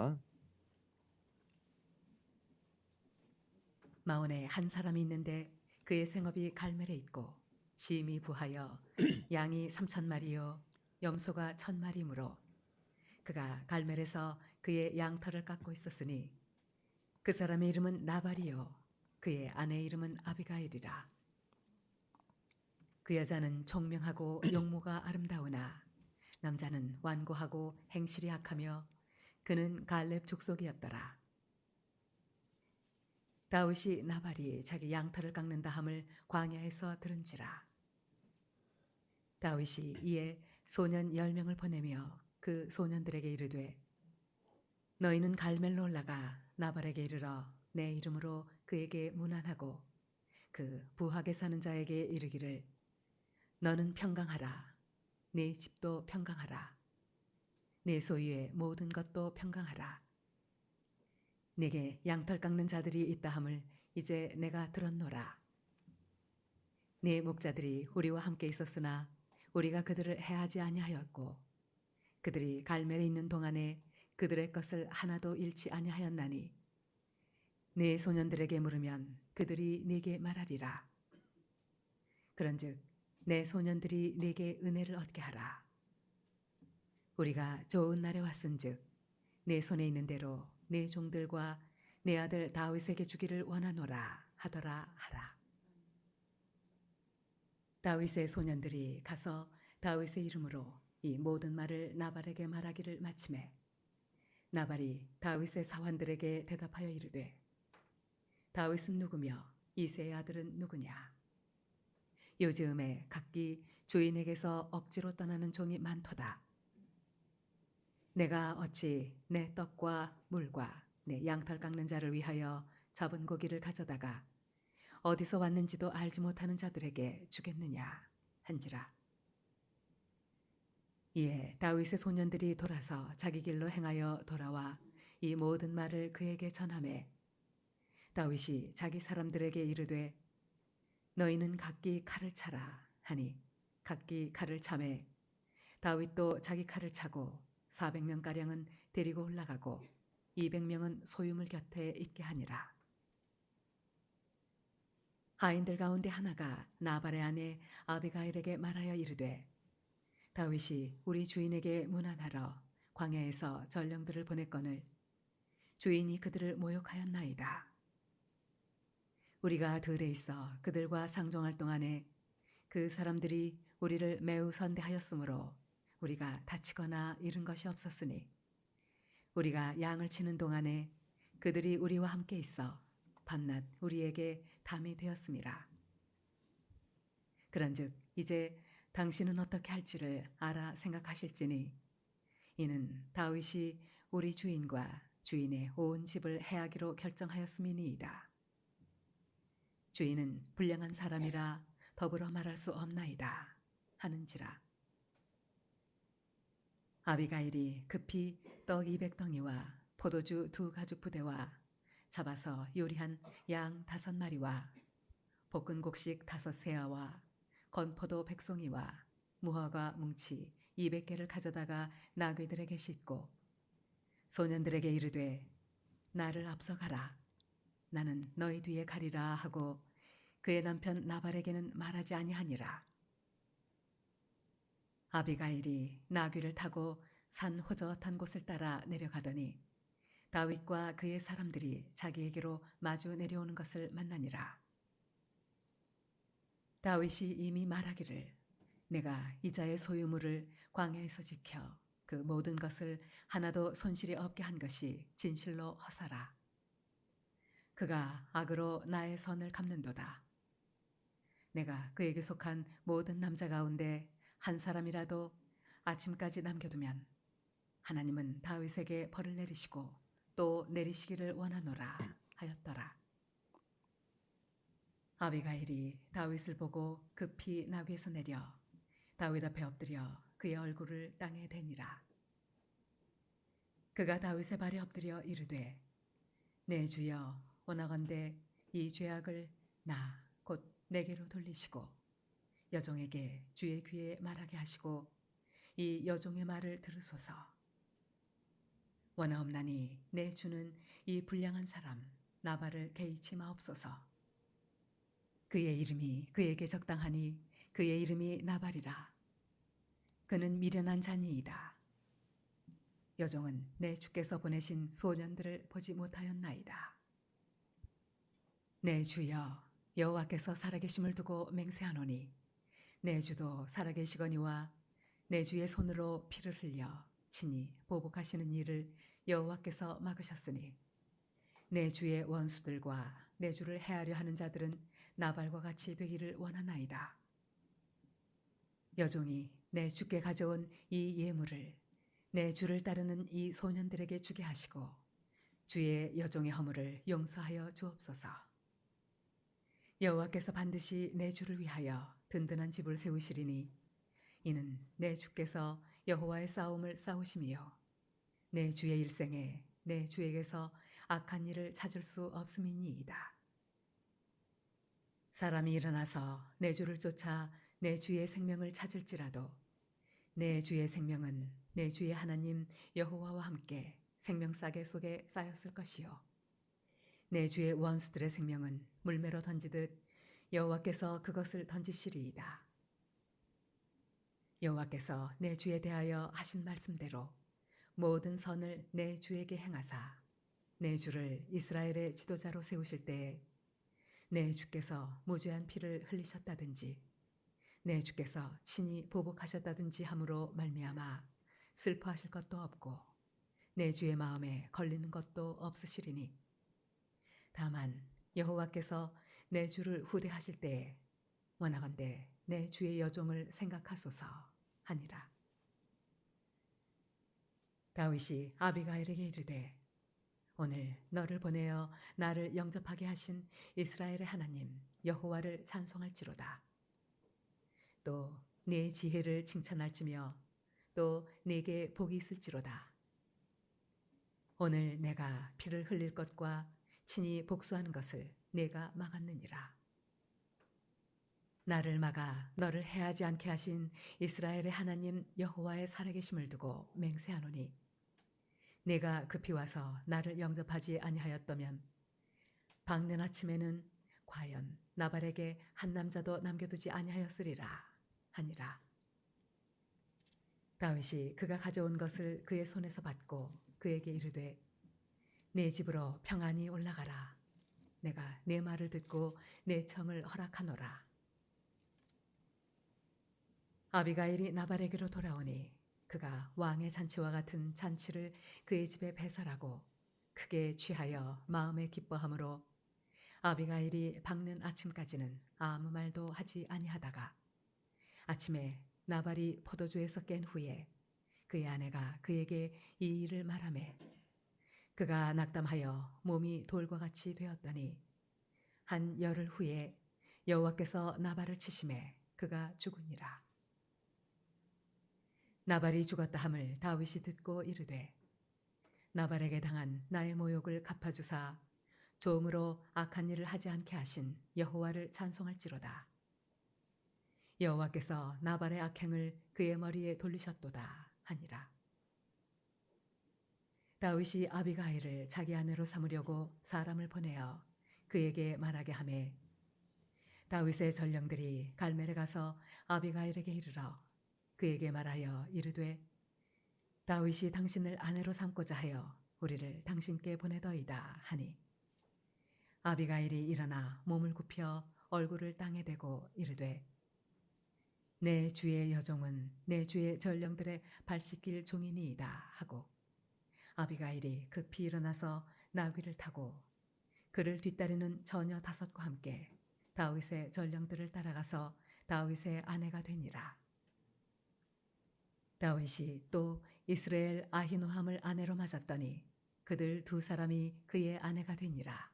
시작합니다. 마온에 한 사람이 있는데 그의 생업이 갈멜에 있고 심이 부하여 양이 3,000마리요 염소가 1,000마리므로 그가 갈멜에서 그의 양털을 깎고 있었으니 그 사람의 이름은 나발이요 그의 아내의 이름은 아비가일이라. 그 여자는 총명하고 용모가 아름다우나 남자는 완고하고 행실이 악하며 그는 갈렙 족속이었더라. 다윗이 나발이 자기 양털을 깎는다 함을 광야에서 들은지라. 다윗이 이에 소년 10명을 보내며 그 소년들에게 이르되 너희는 갈멜로 올라가 나발에게 이르러 내 이름으로 그에게 문안하고 그 부하게 사는 자에게 이르기를 너는 평강하라. 네 집도 평강하라. 네 소유의 모든 것도 평강하라. 네게 양털 깎는 자들이 있다 함을 이제 내가 들었노라. 네 목자들이 우리와 함께 있었으나 우리가 그들을 해하지 아니하였고 그들이 갈멜에 있는 동안에 그들의 것을 하나도 잃지 아니하였나니 네 소년들에게 물으면 그들이 네게 말하리라. 그런즉 내 소년들이 네게 은혜를 얻게 하라. 우리가 좋은 날에 왔은즉 내 손에 있는 대로 내 종들과 내 아들 다윗에게 주기를 원하노라 하더라 하라. 다윗의 소년들이 가서 다윗의 이름으로 이 모든 말을 나발에게 말하기를 마치매 나발이 다윗의 사환들에게 대답하여 이르되 다윗은 누구며 이새의 아들은 누구냐. 요즘에 각기 주인에게서 억지로 떠나는 종이 많도다. 내가 어찌 내 떡과 물과 내 양털 깎는 자를 위하여 잡은 고기를 가져다가 어디서 왔는지도 알지 못하는 자들에게 주겠느냐 한지라. 이에 다윗의 소년들이 돌아서 자기 길로 행하여 돌아와 이 모든 말을 그에게 전하매 다윗이 자기 사람들에게 이르되 너희는 각기 칼을 차라 하니 각기 칼을 차매 다윗도 자기 칼을 차고 400명 가량은 데리고 올라가고 200명은 소유물 곁에 있게 하니라. 하인들 가운데 하나가 나발의 아내 아비가일에게 말하여 이르되 다윗이 우리 주인에게 문안하러 광야에서 전령들을 보냈거늘 주인이 그들을 모욕하였나이다. 우리가 들에 있어 그들과 상종할 동안에 그 사람들이 우리를 매우 선대하였으므로 우리가 다치거나 잃은 것이 없었으니 우리가 양을 치는 동안에 그들이 우리와 함께 있어 밤낮 우리에게 담이 되었음이라. 그런즉 이제 당신은 어떻게 할지를 알아 생각하실지니 이는 다윗이 우리 주인과 주인의 온 집을 해하기로 결정하였음이니이다. 주인은 불량한 사람이라 더불어 말할 수 없나이다 하는지라. 아비가일이 급히 떡 200덩이와 포도주 2가죽 부대와 잡아서 요리한 양 5마리와 볶은 곡식 5세아와 건포도 100송이와 무화과 뭉치 200개를 가져다가 나귀들에게 싣고 소년들에게 이르되 나를 앞서가라. 나는 너희 뒤에 가리라 하고 그의 남편 나발에게는 말하지 아니하니라. 아비가일이 나귀를 타고 산 호젓한 곳을 따라 내려가더니 다윗과 그의 사람들이 자기에게로 마주 내려오는 것을 만나니라. 다윗이 이미 말하기를 내가 이자의 소유물을 광야에서 지켜 그 모든 것을 하나도 손실이 없게 한 것이 진실로 허사라. 그가 악으로 나의 선을 갚는도다. 내가 그에게 속한 모든 남자 가운데 한 사람이라도 아침까지 남겨두면 하나님은 다윗에게 벌을 내리시고 또 내리시기를 원하노라 하였더라. 아비가일이 다윗을 보고 급히 나귀에서 내려 다윗 앞에 엎드려 그의 얼굴을 땅에 대니라. 그가 다윗의 발에 엎드려 이르되 내 주여 원하건대 이 죄악을 나 곧 내게로 돌리시고 여종에게 주의 귀에 말하게 하시고 이 여종의 말을 들으소서. 원하옵나니 내 주는 이 불량한 사람 나발을 개의치 마옵소서. 그의 이름이 그에게 적당하니 그의 이름이 나발이라. 그는 미련한 자니이다. 여종은 내 주께서 보내신 소년들을 보지 못하였나이다. 내 주여 여호와께서 살아계심을 두고 맹세하노니 내 주도 살아계시거니와 내 주의 손으로 피를 흘려 친히 보복하시는 일을 여호와께서 막으셨으니 내 주의 원수들과 내 주를 해하려 하는 자들은 나발과 같이 되기를 원하나이다. 여종이 내 주께 가져온 이 예물을 내 주를 따르는 이 소년들에게 주게 하시고 주의 여종의 허물을 용서하여 주옵소서. 여호와께서 반드시 내 주를 위하여 든든한 집을 세우시리니 이는 내 주께서 여호와의 싸움을 싸우심이요 내 주의 일생에 내 주에게서 악한 일을 찾을 수 없음이니이다. 사람이 일어나서 내 주를 쫓아 내 주의 생명을 찾을지라도 내 주의 생명은 내 주의 하나님 여호와와 함께 생명싸개 속에 쌓였을 것이요 내 주의 원수들의 생명은 물매로 던지듯 여호와께서 그것을 던지시리이다. 여호와께서 내 주에 대하여 하신 말씀대로 모든 선을 내 주에게 행하사 내 주를 이스라엘의 지도자로 세우실 때에 내 주께서 무죄한 피를 흘리셨다든지 내 주께서 친히 보복하셨다든지 함으로 말미암아 슬퍼하실 것도 없고 내 주의 마음에 걸리는 것도 없으시리니 다만 여호와께서 내 주를 후대하실 때에 원하건대 내 주의 여종을 생각하소서 하니라. 다윗이 아비가일에게 이르되 오늘 너를 보내어 나를 영접하게 하신 이스라엘의 하나님 여호와를 찬송할지로다. 또 네 지혜를 칭찬할지며 또 네게 복이 있을지로다. 오늘 내가 피를 흘릴 것과 친히 복수하는 것을 내가 막았느니라. 나를 막아 너를 해하지 않게 하신 이스라엘의 하나님 여호와의 살아계심을 두고 맹세하노니 내가 급히 와서 나를 영접하지 아니하였다면 밝는 아침에는 과연 나발에게 한 남자도 남겨두지 아니하였으리라 하니라. 다윗이 그가 가져온 것을 그의 손에서 받고 그에게 이르되 내 집으로 평안히 올라가라. 내가 내 말을 듣고 내 청을 허락하노라. 아비가일이 나발에게로 돌아오니 그가 왕의 잔치와 같은 잔치를 그의 집에 배설하고 크게 취하여 마음에 기뻐함으로 아비가일이 밝는 아침까지는 아무 말도 하지 아니하다가 아침에 나발이 포도주에서 깬 후에 그의 아내가 그에게 이 일을 말하매 그가 낙담하여 몸이 돌과 같이 되었더니 한 열흘 후에 여호와께서 나발을 치심에 그가 죽으니라. 나발이 죽었다 함을 다윗이 듣고 이르되 나발에게 당한 나의 모욕을 갚아주사 종으로 악한 일을 하지 않게 하신 여호와를 찬송할지로다. 여호와께서 나발의 악행을 그의 머리에 돌리셨도다 하니라. 다윗이 아비가일을 자기 아내로 삼으려고 사람을 보내어 그에게 말하게 하매 다윗의 전령들이 갈멜에 가서 아비가일에게 이르러 그에게 말하여 이르되 다윗이 당신을 아내로 삼고자 하여 우리를 당신께 보내더이다 하니 아비가일이 일어나 몸을 굽혀 얼굴을 땅에 대고 이르되 내 주의 여종은 내 주의 전령들의 발 씻길 종이니이다 하고 아비가일이 급히 일어나서 나귀를 타고 그를 뒤따르는 처녀 5과 함께 다윗의 전령들을 따라가서 다윗의 아내가 되니라. 다윗이 또 이스라엘 아히노함을 아내로 맞았더니 그들 2사람이 그의 아내가 되니라.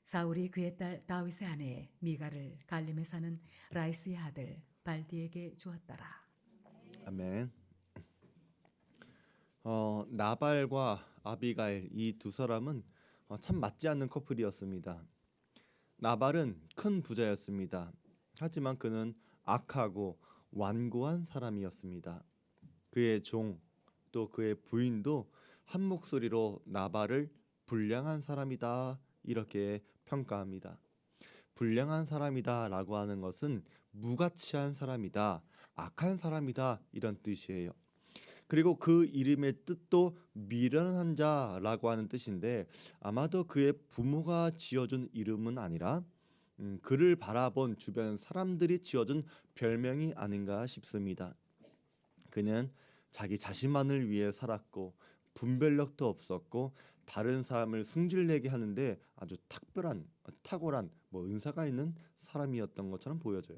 사울이 그의 딸 다윗의 아내 미가를 갈림에 사는 라이스의 아들 발디에게 주었더라. 아멘. 나발과 아비가일 이 두 사람은 참 맞지 않는 커플이었습니다. 나발은 큰 부자였습니다. 하지만 그는 악하고 완고한 사람이었습니다. 그의 종 또 그의 부인도 한 목소리로 나발을 불량한 사람이다 이렇게 평가합니다. 불량한 사람이다라고 하는 것은 무가치한 사람이다, 악한 사람이다 이런 뜻이에요. 그리고 그 이름의 뜻도 미련한 자라고 하는 뜻인데 아마도 그의 부모가 지어준 이름은 아니라 그를 바라본 주변 사람들이 지어준 별명이 아닌가 싶습니다. 그는 자기 자신만을 위해 살았고 분별력도 없었고 다른 사람을 승질내게 하는데 아주 탁월한 은사가 있는 사람이었던 것처럼 보여져요.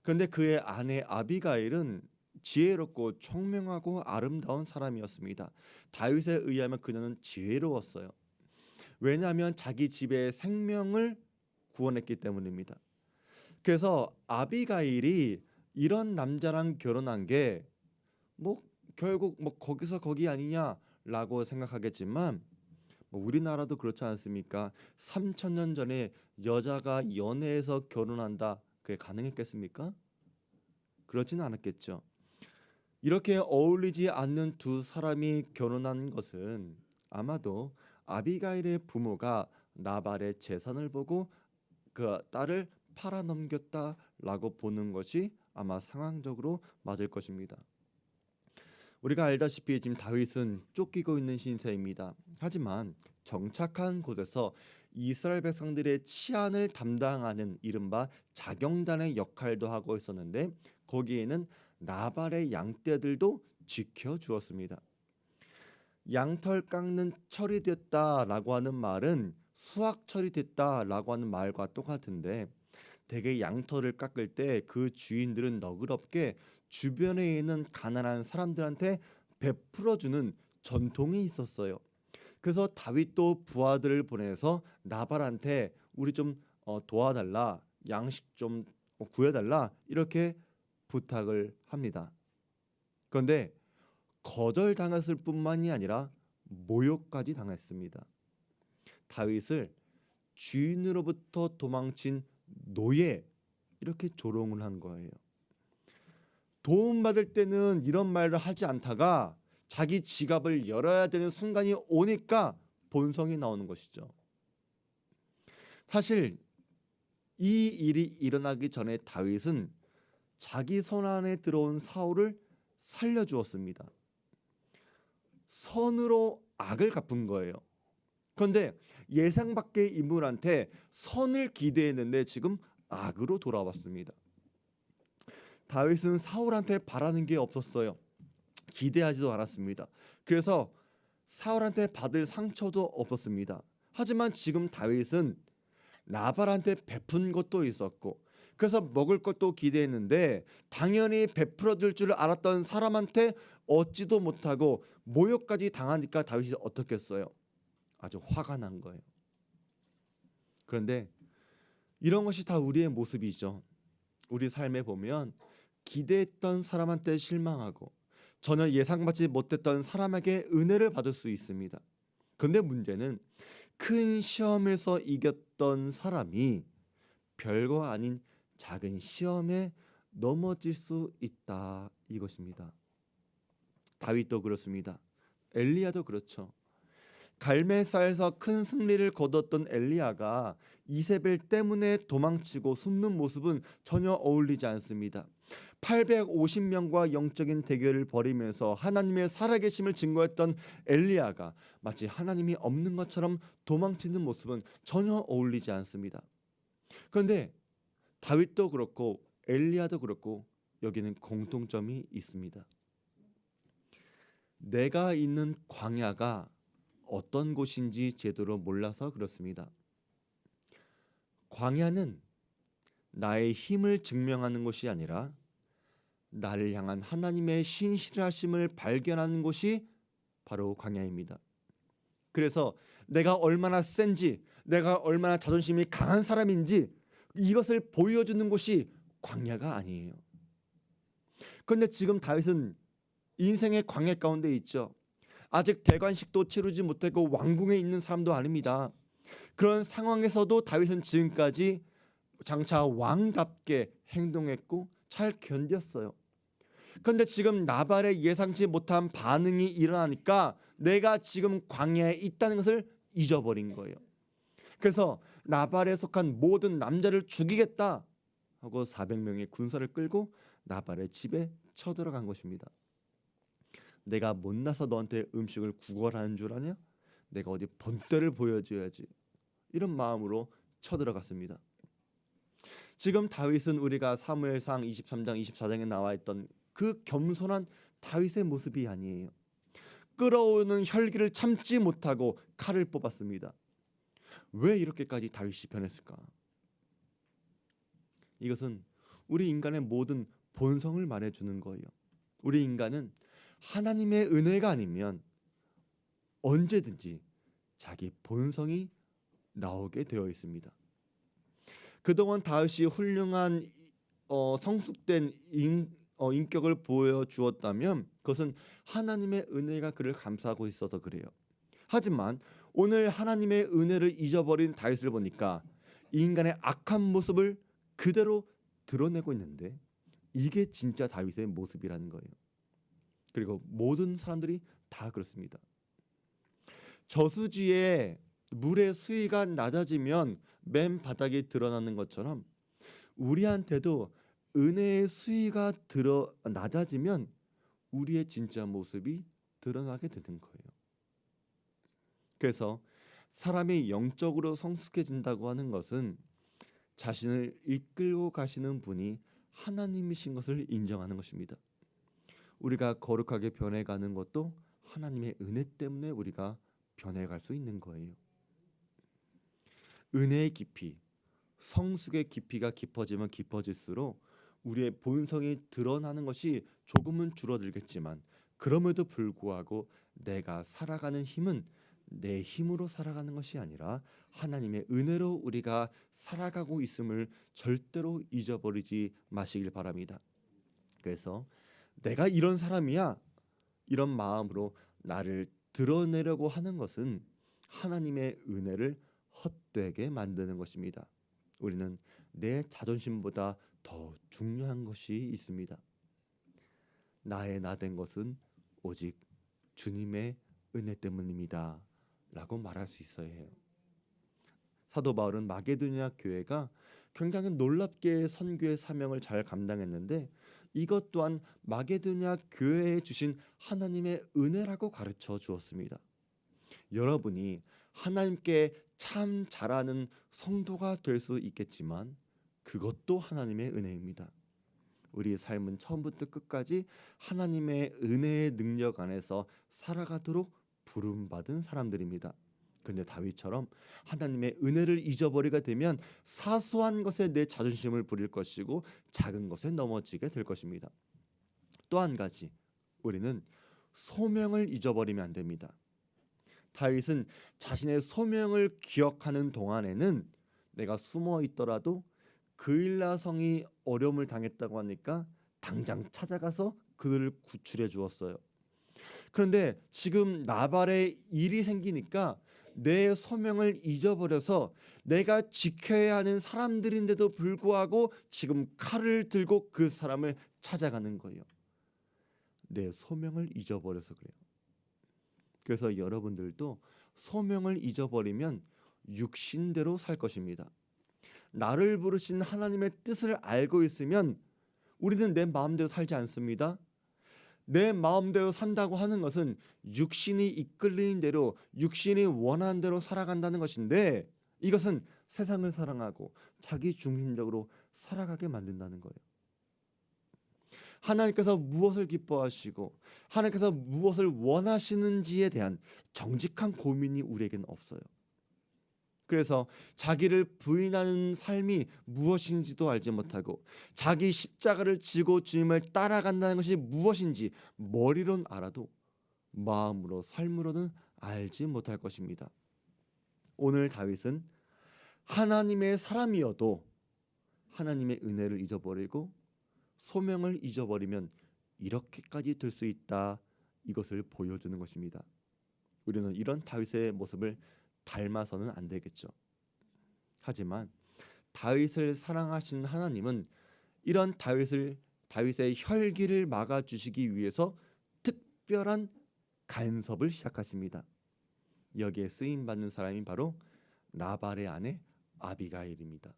그런데 그의 아내 아비가일은 지혜롭고 총명하고 아름다운 사람이었습니다. 다윗에 의하면 그녀는 지혜로웠어요. 왜냐하면 자기 집의 생명을 구원했기 때문입니다. 그래서 아비가일이 이런 남자랑 결혼한 게 결국 거기서 거기 아니냐라고 생각하겠지만 우리나라도 그렇지 않습니까? 3,000년 전에 여자가 연애해서 결혼한다 그게 가능했겠습니까? 그렇지는 않았겠죠. 이렇게 어울리지 않는 두 사람이 결혼한 것은 아마도 아비가일의 부모가 나발의 재산을 보고 그 딸을 팔아넘겼다라고 보는 것이 아마 상황적으로 맞을 것입니다. 우리가 알다시피 지금 다윗은 쫓기고 있는 신세입니다. 하지만 정착한 곳에서 이스라엘 백성들의 치안을 담당하는 이른바 자경단의 역할도 하고 있었는데 거기에는 나발의 양떼들도 지켜주었습니다. 양털 깎는 철이 됐다라고 하는 말은 수확철이 됐다라고 하는 말과 똑같은데 대개 양털을 깎을 때 그 주인들은 너그럽게 주변에 있는 가난한 사람들한테 베풀어주는 전통이 있었어요. 그래서 다윗도 부하들을 보내서 나발한테 우리 좀 도와달라, 양식 좀 구해달라 이렇게 부탁을 합니다. 그런데 거절당했을 뿐만이 아니라 모욕까지 당했습니다. 다윗을 주인으로부터 도망친 노예 이렇게 조롱을 한 거예요. 도움받을 때는 이런 말을 하지 않다가 자기 지갑을 열어야 되는 순간이 오니까 본성이 나오는 것이죠. 사실 이 일이 일어나기 전에 다윗은 자기 손 안에 들어온 사울을 살려주었습니다. 선으로 악을 갚은 거예요. 그런데 예상 밖의 인물한테 선을 기대했는데 지금 악으로 돌아왔습니다. 다윗은 사울한테 바라는 게 없었어요. 기대하지도 않았습니다. 그래서 사울한테 받을 상처도 없었습니다. 하지만 지금 다윗은 나발한테 베푼 것도 있었고 그래서 먹을 것도 기대했는데 당연히 베풀어 줄 줄 알았던 사람한테 얻지도 못하고 모욕까지 당하니까 다윗이 어떻겠어요? 아주 화가 난 거예요. 그런데 이런 것이 다 우리의 모습이죠. 우리 삶에 보면 기대했던 사람한테 실망하고 전혀 예상받지 못했던 사람에게 은혜를 받을 수 있습니다. 그런데 문제는 큰 시험에서 이겼던 사람이 별거 아닌 작은 시험에 넘어질 수 있다 이것입니다. 다윗도 그렇습니다. 엘리야도 그렇죠. 갈멜사에서 큰 승리를 거뒀던 엘리야가 이세벨 때문에 도망치고 숨는 모습은 전혀 어울리지 않습니다. 850명과 영적인 대결을 벌이면서 하나님의 살아계심을 증거했던 엘리야가 마치 하나님이 없는 것처럼 도망치는 모습은 전혀 어울리지 않습니다. 그런데 다윗도 그렇고 엘리야도 그렇고 여기는 공통점이 있습니다. 내가 있는 광야가 어떤 곳인지 제대로 몰라서 그렇습니다. 광야는 나의 힘을 증명하는 곳이 아니라 나를 향한 하나님의 신실하심을 발견하는 곳이 바로 광야입니다. 그래서 내가 얼마나 센지, 내가 얼마나 자존심이 강한 사람인지 이것을 보여주는 곳이 광야가 아니에요. 그런데 지금 다윗은 인생의 광야 가운데 있죠. 아직 대관식도 치르지 못하고 왕궁에 있는 사람도 아닙니다. 그런 상황에서도 다윗은 지금까지 장차 왕답게 행동했고 잘 견뎠어요. 그런데 지금 나발의 예상치 못한 반응이 일어나니까 내가 지금 광야에 있다는 것을 잊어버린 거예요. 그래서 나발에 속한 모든 남자를 죽이겠다 하고 400명의 군사를 끌고 나발의 집에 쳐들어간 것입니다. 내가 못나서 너한테 음식을 구걸하는 줄 아냐? 내가 어디 본때를 보여줘야지. 이런 마음으로 쳐들어갔습니다. 지금 다윗은 우리가 사무엘상 23장 24장에 나와 있던 그 겸손한 다윗의 모습이 아니에요. 끓어오는 혈기를 참지 못하고 칼을 뽑았습니다. 왜 이렇게까지 다윗이 변했을까? 이것은 우리 인간의 모든 본성을 말해주는 거예요. 우리 인간은 하나님의 은혜가 아니면 언제든지 자기 본성이 나오게 되어 있습니다. 그동안 다윗이 훌륭한 성숙된 인격을 보여주었다면 그것은 하나님의 은혜가 그를 감싸고 있어서 그래요. 하지만 오늘 하나님의 은혜를 잊어버린 다윗을 보니까 인간의 악한 모습을 그대로 드러내고 있는데 이게 진짜 다윗의 모습이라는 거예요. 그리고 모든 사람들이 다 그렇습니다. 저수지에 물의 수위가 낮아지면 맨 바닥이 드러나는 것처럼 우리한테도 은혜의 수위가 낮아지면 우리의 진짜 모습이 드러나게 되는 거예요. 그래서 사람이 영적으로 성숙해진다고 하는 것은 자신을 이끌고 가시는 분이 하나님이신 것을 인정하는 것입니다. 우리가 거룩하게 변해가는 것도 하나님의 은혜 때문에 우리가 변해갈 수 있는 거예요. 은혜의 깊이, 성숙의 깊이가 깊어지면 깊어질수록 우리의 본성이 드러나는 것이 조금은 줄어들겠지만 그럼에도 불구하고 내가 살아가는 힘은 내 힘으로 살아가는 것이 아니라 하나님의 은혜로 우리가 살아가고 있음을 절대로 잊어버리지 마시길 바랍니다. 그래서 내가 이런 사람이야 이런 마음으로 나를 드러내려고 하는 것은 하나님의 은혜를 헛되게 만드는 것입니다. 우리는 내 자존심보다 더 중요한 것이 있습니다. 나의 나 된 것은 오직 주님의 은혜 때문입니다 라고 말할 수 있어야 해요. 사도 바울은 마게도냐 교회가 굉장히 놀랍게 선교의 사명을 잘 감당했는데 이것 또한 마게도냐 교회에 주신 하나님의 은혜라고 가르쳐 주었습니다. 여러분이 하나님께 참 잘하는 성도가 될 수 있겠지만 그것도 하나님의 은혜입니다. 우리의 삶은 처음부터 끝까지 하나님의 은혜의 능력 안에서 살아가도록 부름받은 사람들입니다. 근데 다윗처럼 하나님의 은혜를 잊어버리게 되면 사소한 것에 내 자존심을 부릴 것이고 작은 것에 넘어지게 될 것입니다. 또 한 가지, 우리는 소명을 잊어버리면 안 됩니다. 다윗은 자신의 소명을 기억하는 동안에는 내가 숨어 있더라도 그일라 성이 어려움을 당했다고 하니까 당장 찾아가서 그들을 구출해 주었어요. 그런데 지금 나발의 일이 생기니까 내 소명을 잊어버려서 내가 지켜야 하는 사람들인데도 불구하고 지금 칼을 들고 그 사람을 찾아가는 거예요. 내 소명을 잊어버려서 그래요. 그래서 여러분들도 소명을 잊어버리면 육신대로 살 것입니다. 나를 부르신 하나님의 뜻을 알고 있으면 우리는 내 마음대로 살지 않습니다. 내 마음대로 산다고 하는 것은 육신이 이끌리는 대로 육신이 원하는 대로 살아간다는 것인데 이것은 세상을 사랑하고 자기 중심적으로 살아가게 만든다는 거예요. 하나님께서 무엇을 기뻐하시고 하나님께서 무엇을 원하시는지에 대한 정직한 고민이 우리에게는 없어요. 그래서 자기를 부인하는 삶이 무엇인지도 알지 못하고 자기 십자가를 지고 주님을 따라간다는 것이 무엇인지 머리로는 알아도 마음으로 삶으로는 알지 못할 것입니다. 오늘 다윗은 하나님의 사람이어도 하나님의 은혜를 잊어버리고 소명을 잊어버리면 이렇게까지 될 수 있다, 이것을 보여주는 것입니다. 우리는 이런 다윗의 모습을 닮아서는 안 되겠죠. 하지만 다윗을 사랑하신 하나님은 이런 다윗을 다윗의 혈기를 막아주시기 위해서 특별한 간섭을 시작하십니다. 여기에 쓰임받는 사람이 바로 나발의 아내 아비가일입니다.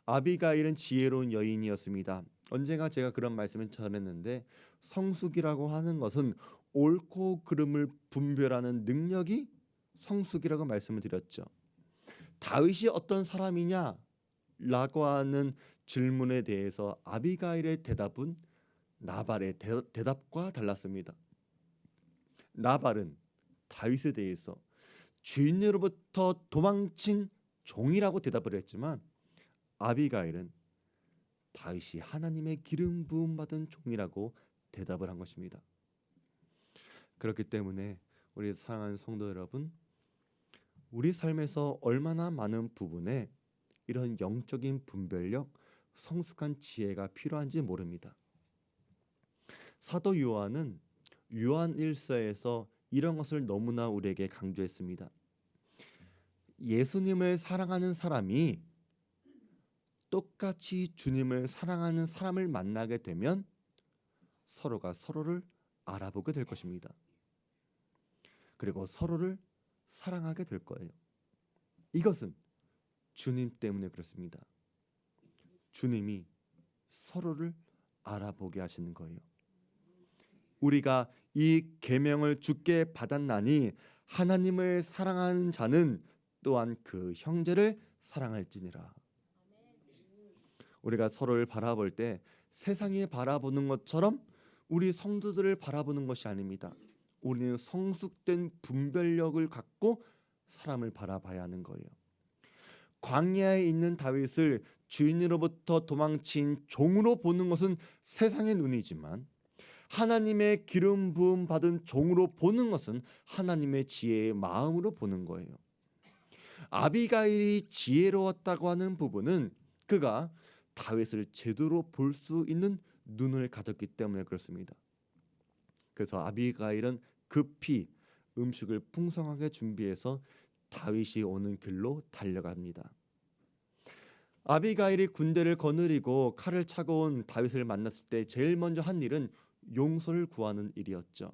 아비가일은 지혜로운 여인이었습니다. 언젠가 제가 그런 말씀을 전했는데 성숙이라고 하는 것은 옳고 그름을 분별하는 능력이 성숙이라고 말씀을 드렸죠. 다윗이 어떤 사람이냐? 라고 하는 질문에 대해서 아비가일의 대답은 나발의 대답과 달랐습니다. 나발은 다윗에 대해서 주인으로부터 도망친 종이라고 대답을 했지만 아비가일은 다윗이 하나님의 기름 부음 받은 종이라고 대답을 한 것입니다. 그렇기 때문에 우리 사랑하는 성도 여러분, 우리 삶에서 얼마나 많은 부분에 이런 영적인 분별력, 성숙한 지혜가 필요한지 모릅니다. 사도 요한은 요한 1서에서 이런 것을 너무나 우리에게 강조했습니다. 예수님을 사랑하는 사람이 똑같이 주님을 사랑하는 사람을 만나게 되면 서로가 서로를 알아보게 될 것입니다. 그리고 서로를 사랑하게 될 거예요. 이것은 주님 때문에 그렇습니다. 주님이 서로를 알아보게 하시는 거예요. 우리가 이 계명을 주께 받았나니 하나님을 사랑하는 자는 또한 그 형제를 사랑할지니라. 우리가 서로를 바라볼 때 세상이 바라보는 것처럼 우리 성도들을 바라보는 것이 아닙니다. 우리는 성숙된 분별력을 갖고 사람을 바라봐야 하는 거예요. 광야에 있는 다윗을 주인으로부터 도망친 종으로 보는 것은 세상의 눈이지만 하나님의 기름 부음 받은 종으로 보는 것은 하나님의 지혜의 마음으로 보는 거예요. 아비가일이 지혜로웠다고 하는 부분은 그가 다윗을 제대로 볼 수 있는 눈을 가졌기 때문에 그렇습니다. 그래서 아비가일은 급히 음식을 풍성하게 준비해서 다윗이 오는 길로 달려갑니다. 아비가일이 군대를 거느리고 칼을 차고 온 다윗을 만났을 때 제일 먼저 한 일은 용서를 구하는 일이었죠.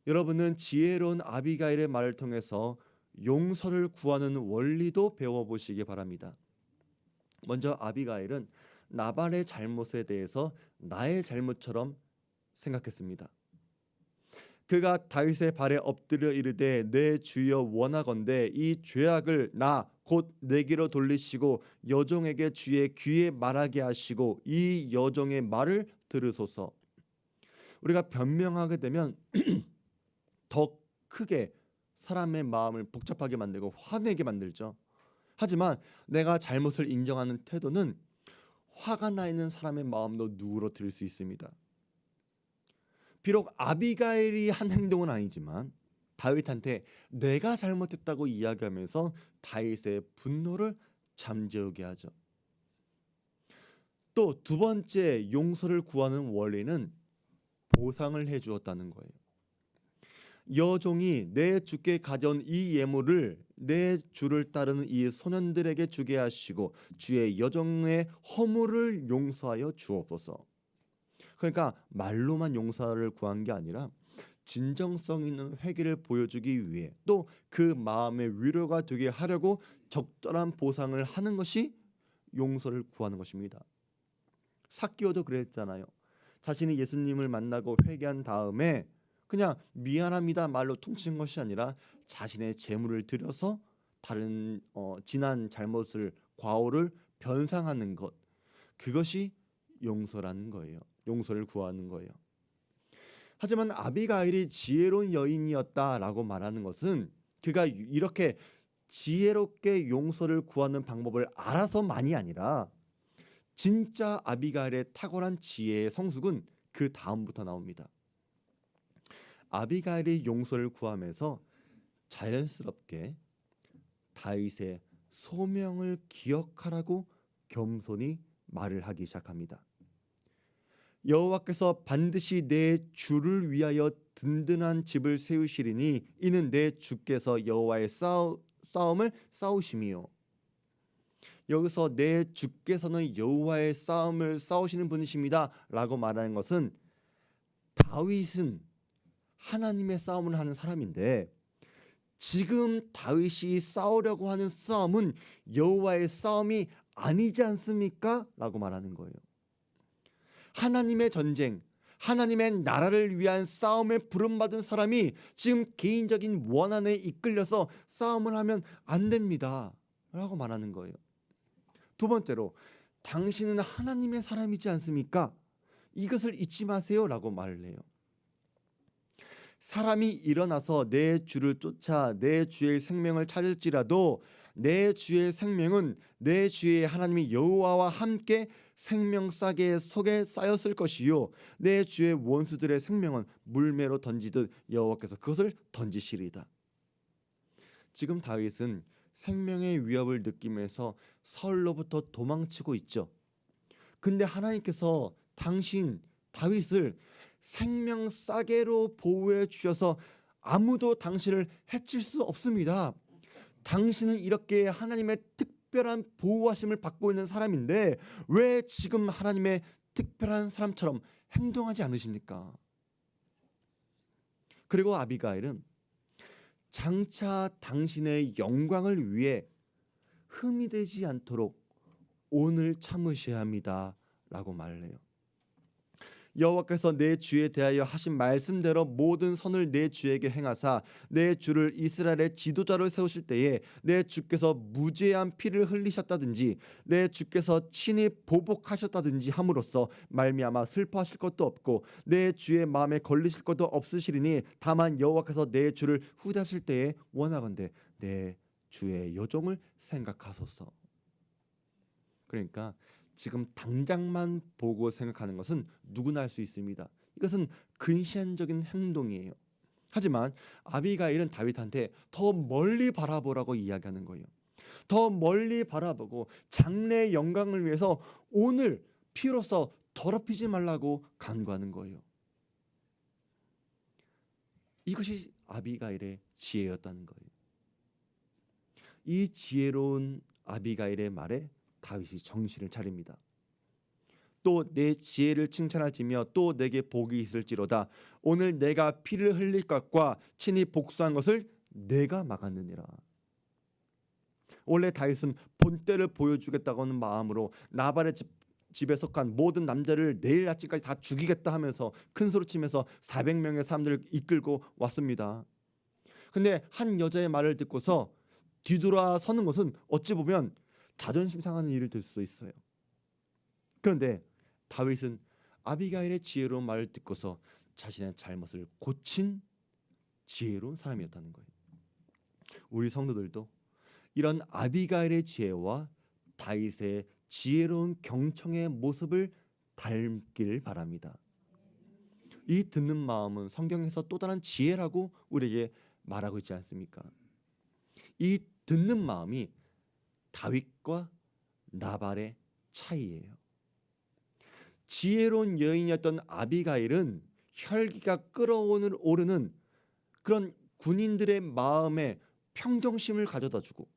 여러분은 지혜로운 아비가일의 말을 통해서 용서를 구하는 원리도 배워보시기 바랍니다. 먼저 아비가일은 나발의 잘못에 대해서 나의 잘못처럼 생각했습니다. 그가 다윗의 발에 엎드려 이르되 내 주여 원하건대 이 죄악을 나 곧 내게로 돌리시고 여종에게 주의 귀에 말하게 하시고 이 여종의 말을 들으소서. 우리가 변명하게 되면 더 크게 사람의 마음을 복잡하게 만들고 화내게 만들죠. 하지만 내가 잘못을 인정하는 태도는 화가 나 있는 사람의 마음도 누그러뜨릴 수 있습니다. 비록 아비가일이 한 행동은 아니지만 다윗한테 내가 잘못했다고 이야기하면서 다윗의 분노를 잠재우게 하죠. 또 두 번째 용서를 구하는 원리는 보상을 해주었다는 거예요. 여종이 내 주께 가져온 이 예물을 내 주를 따르는 이 소년들에게 주게 하시고 주의 여종의 허물을 용서하여 주옵소서. 그러니까 말로만 용서를 구한 게 아니라 진정성 있는 회개를 보여주기 위해 또 그 마음의 위로가 되게 하려고 적절한 보상을 하는 것이 용서를 구하는 것입니다. 삭개오도 그랬잖아요. 자신이 예수님을 만나고 회개한 다음에 그냥 미안합니다 말로 퉁친 것이 아니라 자신의 재물을 들여서 다른 지난 잘못을 과오를 변상하는 것, 그것이 용서라는 거예요. 용서를 구하는 거예요. 하지만 아비가일이 지혜로운 여인이었다라고 말하는 것은 그가 이렇게 지혜롭게 용서를 구하는 방법을 알아서만이 아니라 진짜 아비가일의 탁월한 지혜의 성숙은 그 다음부터 나옵니다. 아비가일이 용서를 구하면서 자연스럽게 다윗의 소명을 기억하라고 겸손히 말을 하기 시작합니다. 여호와께서 반드시 내 주를 위하여 든든한 집을 세우시리니 이는 내 주께서 여호와의 싸움을 싸우심이요. 여기서 내 주께서는 여호와의 싸움을 싸우시는 분이십니다라고 말하는 것은 다윗은 하나님의 싸움을 하는 사람인데 지금 다윗이 싸우려고 하는 싸움은 여호와의 싸움이 아니지 않습니까? 라고 말하는 거예요. 하나님의 전쟁, 하나님의 나라를 위한 싸움에 부름받은 사람이 지금 개인적인 원한에 이끌려서 싸움을 하면 안 됩니다 라고 말하는 거예요. 두 번째로, 당신은 하나님의 사람이지 않습니까? 이것을 잊지 마세요 라고 말을 해요. 사람이 일어나서 내 주를 쫓아 내 주의 생명을 찾을지라도 내 주의 생명은 내 주의 하나님이 여호와와 함께 생명싸개 속에 쌓였을 것이요 내 주의 원수들의 생명은 물매로 던지듯 여호와께서 그것을 던지시리다. 지금 다윗은 생명의 위협을 느끼면서 사울로부터 도망치고 있죠. 근데 하나님께서 당신 다윗을 생명싸개로 보호해 주셔서 아무도 당신을 해칠 수 없습니다. 당신은 이렇게 하나님의 특별한 보호하심을 받고 있는 사람인데 왜 지금 하나님의 특별한 사람처럼 행동하지 않으십니까? 그리고 아비가일은 장차 당신의 영광을 위해 흠이 되지 않도록 오늘 참으셔야 합니다 라고 말을 해요. 여호와께서 내 주에 대하여 하신 말씀대로 모든 선을 내 주에게 행하사 내 주를 이스라엘의 지도자로 세우실 때에 내 주께서 무죄한 피를 흘리셨다든지 내 주께서 친히 보복하셨다든지 함으로써 말미암아 슬퍼하실 것도 없고 내 주의 마음에 걸리실 것도 없으시리니 다만 여호와께서 내 주를 후대하실 때에 원하건대 내 주의 여종을 생각하소서. 그러니까 지금 당장만 보고 생각하는 것은 누구나 할 수 있습니다. 이것은 근시안적인 행동이에요. 하지만 아비가일은 다윗한테 더 멀리 바라보라고 이야기하는 거예요. 더 멀리 바라보고 장래의 영광을 위해서 오늘 피로써 더럽히지 말라고 간구하는 거예요. 이것이 아비가일의 지혜였다는 거예요. 이 지혜로운 아비가일의 말에 다윗이 정신을 차립니다. 또 내 지혜를 칭찬할지며 또 내게 복이 있을지로다. 오늘 내가 피를 흘릴 것과 친히 복수한 것을 내가 막았느니라. 원래 다윗은 본때를 보여주겠다고 하는 마음으로 나발의 집에 속한 모든 남자를 내일 아침까지 다 죽이겠다 하면서 큰 소리치면서 400명의 사람들을 이끌고 왔습니다. 근데 한 여자의 말을 듣고서 뒤돌아서는 것은 어찌 보면 자존심 상하는 일이 될 수도 있어요. 그런데 다윗은 아비가일의 지혜로운 말을 듣고서 자신의 잘못을 고친 지혜로운 사람이었다는 거예요. 우리 성도들도 이런 아비가일의 지혜와 다윗의 지혜로운 경청의 모습을 닮길 바랍니다. 이 듣는 마음은 성경에서 또 다른 지혜라고 우리에게 말하고 있지 않습니까? 이 듣는 마음이 다윗과 나발의 차이예요. 지혜로운 여인이었던 아비가일은 혈기가 끓어오르는 그런 군인들의 마음에 평정심을 가져다주고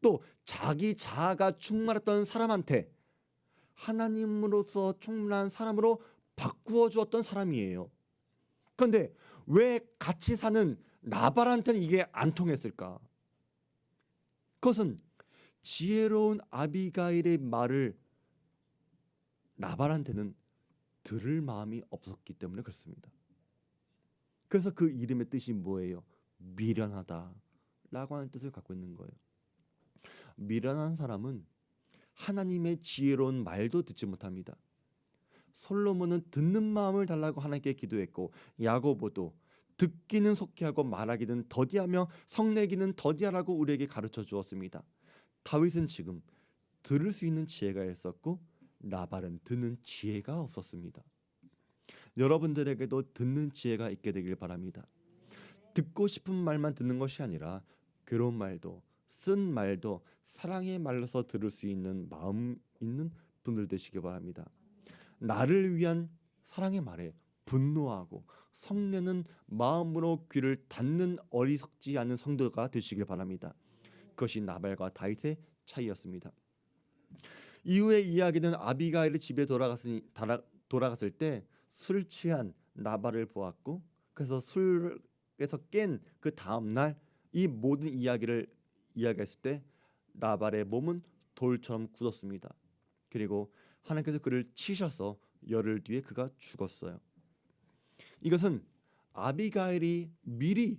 또 자기 자아가 충만했던 사람한테 하나님으로서 충만한 사람으로 바꾸어 주었던 사람이에요. 그런데 왜 같이 사는 나발한테는 이게 안 통했을까? 그것은 지혜로운 아비가일의 말을 나발한테는 들을 마음이 없었기 때문에 그렇습니다. 그래서 그 이름의 뜻이 뭐예요? 미련하다 라고 하는 뜻을 갖고 있는 거예요. 미련한 사람은 하나님의 지혜로운 말도 듣지 못합니다. 솔로몬은 듣는 마음을 달라고 하나님께 기도했고 야고보도 듣기는 속히 하고 말하기는 더디하며 성내기는 더디하라고 우리에게 가르쳐 주었습니다. 다윗은 지금 들을 수 있는 지혜가 있었고 나발은 듣는 지혜가 없었습니다. 여러분들에게도 듣는 지혜가 있게 되길 바랍니다. 듣고 싶은 말만 듣는 것이 아니라 괴로운 말도 쓴 말도 사랑의 말로서 들을 수 있는 마음 있는 분들 되시기 바랍니다. 나를 위한 사랑의 말에 분노하고 성내는 마음으로 귀를 닫는 어리석지 않은 성도가 되시길 바랍니다. 그것이 나발과 다윗의 차이였습니다. 이후의 이야기는 아비가일이 집에 돌아갔을 때 술 취한 나발을 보았고, 그래서 술에서 깬 그 다음 날 이 모든 이야기를 이야기했을 때 나발의 몸은 돌처럼 굳었습니다. 그리고 하나님께서 그를 치셔서 열흘 뒤에 그가 죽었어요. 이것은 아비가일이 미리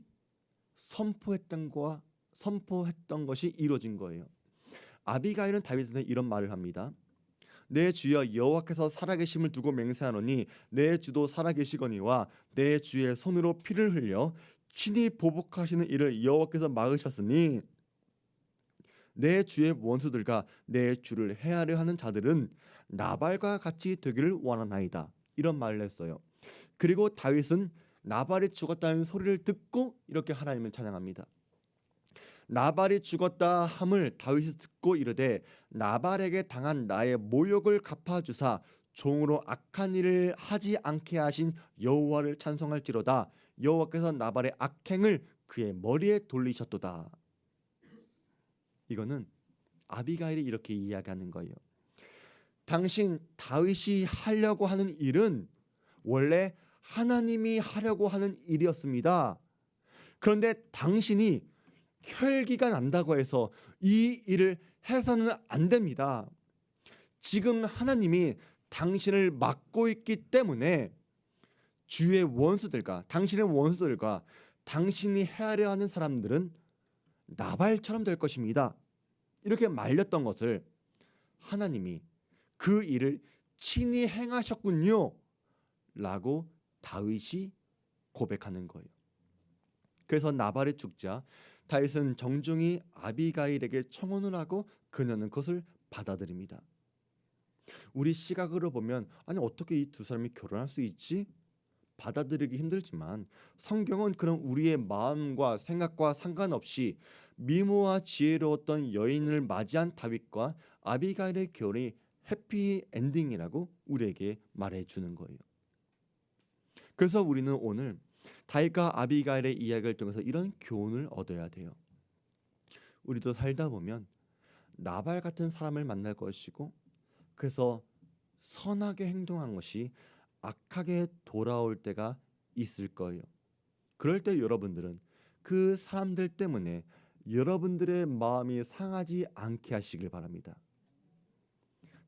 선포했던 것이 이루어진 거예요. 아비가일은 다윗한테 이런 말을 합니다. 내 주여 여호와께서 살아계심을 두고 맹세하노니 내 주도 살아계시거니와 내 주의 손으로 피를 흘려 친히 보복하시는 일을 여호와께서 막으셨으니 내 주의 원수들과 내 주를 해하려 하는 자들은 나발과 같이 되기를 원하나이다. 이런 말을 했어요. 그리고 다윗은 나발이 죽었다는 소리를 듣고 이렇게 하나님을 찬양합니다. 나발이 죽었다 함을 다윗이 듣고 이르되 나발에게 당한 나의 모욕을 갚아주사 종으로 악한 일을 하지 않게 하신 여호와를 찬송할지로다. 여호와께서 나발의 악행을 그의 머리에 돌리셨도다. 이거는 아비가일이 이렇게 이야기하는 거예요. 당신 다윗이 하려고 하는 일은 원래 하나님이 하려고 하는 일이었습니다. 그런데 당신이 혈기가 난다고 해서 이 일을 해서는 안 됩니다. 지금 하나님이 당신을 막고 있기 때문에 당신의 원수들과 당신이 헤아려 하는 사람들은 나발처럼 될 것입니다. 이렇게 말렸던 것을 하나님이 그 일을 친히 행하셨군요 라고 다윗이 고백하는 거예요. 그래서 나발이 죽자 다윗은 정중히 아비가일에게 청혼을 하고 그녀는 그것을 받아들입니다. 우리 시각으로 보면 아니 어떻게 이 두 사람이 결혼할 수 있지? 받아들이기 힘들지만 성경은 그런 우리의 마음과 생각과 상관없이 미모와 지혜로웠던 여인을 맞이한 다윗과 아비가일의 결혼이 해피 엔딩이라고 우리에게 말해주는 거예요. 그래서 우리는 오늘 다윗과 아비가일의 이야기를 통해서 이런 교훈을 얻어야 돼요. 우리도 살다 보면 나발 같은 사람을 만날 것이고 그래서 선하게 행동한 것이 악하게 돌아올 때가 있을 거예요. 그럴 때 여러분들은 그 사람들 때문에 여러분들의 마음이 상하지 않게 하시길 바랍니다.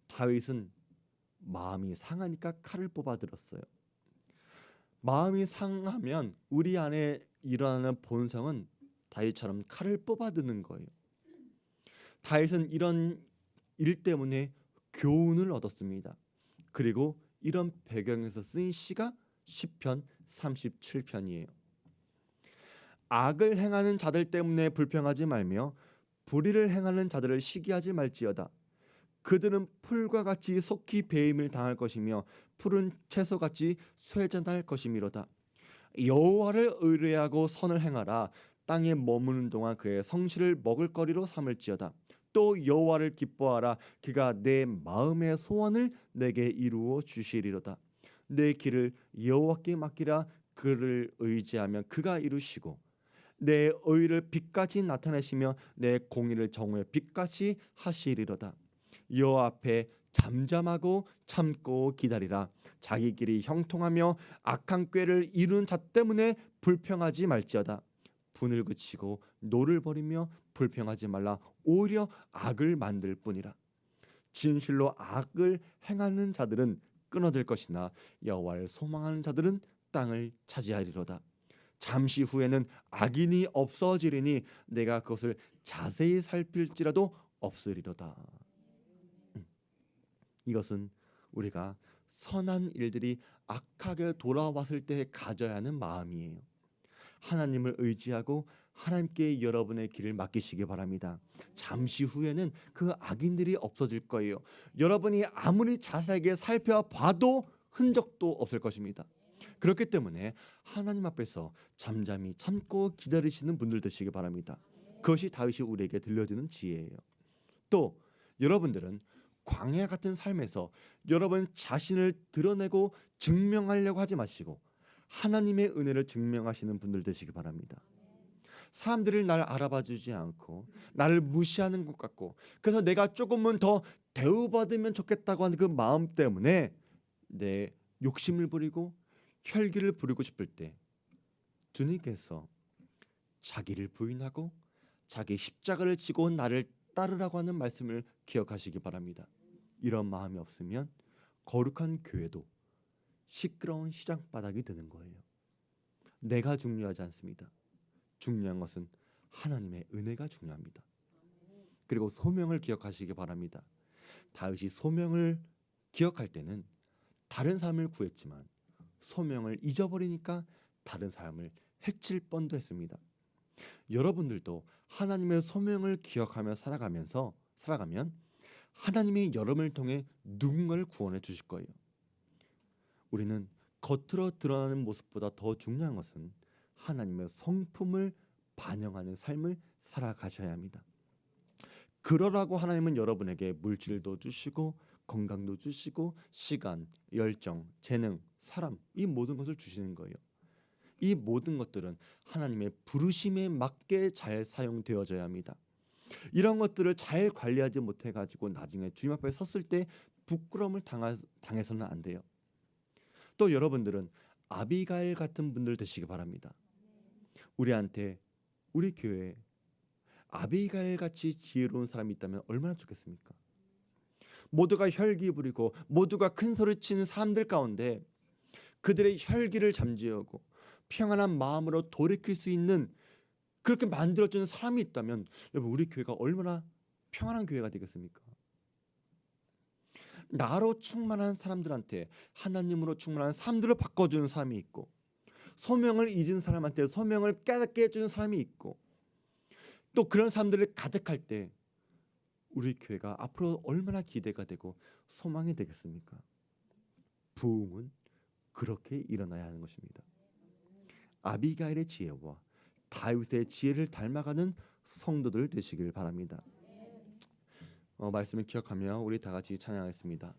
다윗은 마음이 상하니까 칼을 뽑아 들었어요. 마음이 상하면 우리 안에 일어나는 본성은 다윗처럼 칼을 뽑아 드는 거예요. 다윗은 이런 일 때문에 교훈을 얻었습니다. 그리고 이런 배경에서 쓰인 시가 시편 37편이에요. 악을 행하는 자들 때문에 불평하지 말며 불의를 행하는 자들을 시기하지 말지어다. 그들은 풀과 같이 속히 배임을 당할 것이며 푸른 채소같이 쇠잔할 것이미로다. 여호와를 의뢰하고 선을 행하라. 땅에 머무는 동안 그의 성실을 먹을거리로 삼을지어다. 또 여호와를 기뻐하라. 그가 내 마음의 소원을 내게 이루어 주시리로다. 내 길을 여호와께 맡기라. 그를 의지하면 그가 이루시고 내 의를 빛같이 나타내시며 내 공의를 정오의 빛같이 하시리로다. 여호와 앞에 잠잠하고 참고 기다리라. 자기 길이 형통하며 악한 꾀를 이룬 자 때문에 불평하지 말지어다. 분을 그치고 노를 버리며 불평하지 말라. 오히려 악을 만들 뿐이라. 진실로 악을 행하는 자들은 끊어질 것이나 여호와를 소망하는 자들은 땅을 차지하리로다. 잠시 후에는 악인이 없어지리니 내가 그것을 자세히 살필지라도 없으리로다. 이것은 우리가 선한 일들이 악하게 돌아왔을 때 가져야 하는 마음이에요. 하나님을 의지하고 하나님께 여러분의 길을 맡기시기 바랍니다. 잠시 후에는 그 악인들이 없어질 거예요. 여러분이 아무리 자세하게 살펴봐도 흔적도 없을 것입니다. 그렇기 때문에 하나님 앞에서 잠잠히 참고 기다리시는 분들 되시기 바랍니다. 그것이 다윗이 우리에게 들려주는 지혜예요. 또 여러분들은 광야 같은 삶에서 여러분 자신을 드러내고 증명하려고 하지 마시고 하나님의 은혜를 증명하시는 분들 되시기 바랍니다. 사람들이 날 알아봐주지 않고 나를 무시하는 것 같고, 그래서 내가 조금은 더 대우받으면 좋겠다고 하는 그 마음 때문에 내 욕심을 부리고 혈기를 부리고 싶을 때 주님께서 자기를 부인하고 자기 십자가를 지고 나를 따르라고 하는 말씀을 기억하시기 바랍니다. 이런 마음이 없으면 거룩한 교회도 시끄러운 시장바닥이 되는 거예요. 내가 중요하지 않습니다. 중요한 것은 하나님의 은혜가 중요합니다. 그리고 소명을 기억하시기 바랍니다. 다윗이 소명을 기억할 때는 다른 사람을 구했지만 소명을 잊어버리니까 다른 사람을 해칠 뻔도 했습니다. 여러분들도 하나님의 소명을 기억하며 살아가면 하나님이 여러분을 통해 누군가를 구원해 주실 거예요. 우리는 겉으로 드러나는 모습보다 더 중요한 것은 하나님의 성품을 반영하는 삶을 살아가셔야 합니다. 그러라고 하나님은 여러분에게 물질도 주시고 건강도 주시고 시간, 열정, 재능, 사람, 이 모든 것을 주시는 거예요. 이 모든 것들은 하나님의 부르심에 맞게 잘 사용되어져야 합니다. 이런 것들을 잘 관리하지 못해 가지고 나중에 주님 앞에 섰을 때 부끄러움을 당해서는 안 돼요. 또 여러분들은 아비가일 같은 분들 되시기 바랍니다. 우리한테, 우리 교회에 아비가일 같이 지혜로운 사람이 있다면 얼마나 좋겠습니까? 모두가 혈기 부리고 모두가 큰 소리 치는 사람들 가운데 그들의 혈기를 잠재우고 평안한 마음으로 돌이킬 수 있는, 그렇게 만들어주는 사람이 있다면 여러분, 우리 교회가 얼마나 평안한 교회가 되겠습니까? 나로 충만한 사람들한테 하나님으로 충만한 사람들을 바꿔주는 사람이 있고, 소명을 잊은 사람한테 소명을 깨닫게 해주는 사람이 있고, 또 그런 사람들을 가득할 때 우리 교회가 앞으로 얼마나 기대가 되고 소망이 되겠습니까? 부흥은 그렇게 일어나야 하는 것입니다. 아비가일의 지혜와 다윗의 지혜를 닮아가는 성도들 되시길 바랍니다. 말씀을 기억하며 우리 다 같이 찬양하겠습니다.